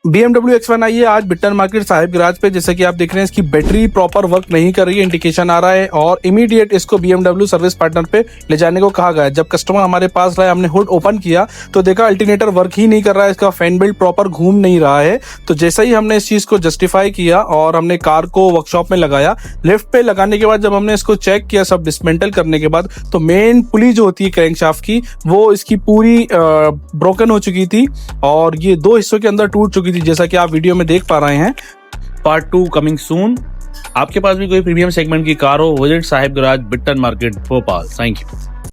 BMW X1 आई है आज Bittan market Sahib garage पे। जैसे कि आप देख रहे हैं इसकी बैटरी प्रॉपर वर्क नहीं कर रही है, इंडिकेशन आ रहा है और इमीडिएट इसको BMW सर्विस पार्टनर पे ले जाने को कहा गया है। जब कस्टमर हमारे पास रहा, हमने हुड ओपन किया तो देखा अल्टरनेटर वर्क ही नहीं कर रहा है, इसका फैन बेल्ट प्रॉपर घूम नहीं रहा है। तो जैसे ही हमने इस चीज को जस्टिफाई किया और हमने कार को वर्कशॉप में लगाया, लिफ्ट पे लगाने के बाद जब हमने इसको चेक किया सब डिसमेंटल करने के बाद, तो मेन पुली जो होती है क्रैंकशाफ्ट की वो इसकी पूरी ब्रोकन हो चुकी थी और ये दो हिस्सों के अंदर टूट चुकी थी, जैसा कि आप वीडियो में देख पा रहे हैं। Part 2 coming soon. आपके पास भी कोई प्रीमियम सेगमेंट की कार हो, visit Sahib garage Bittan market Bhopal. Thank you.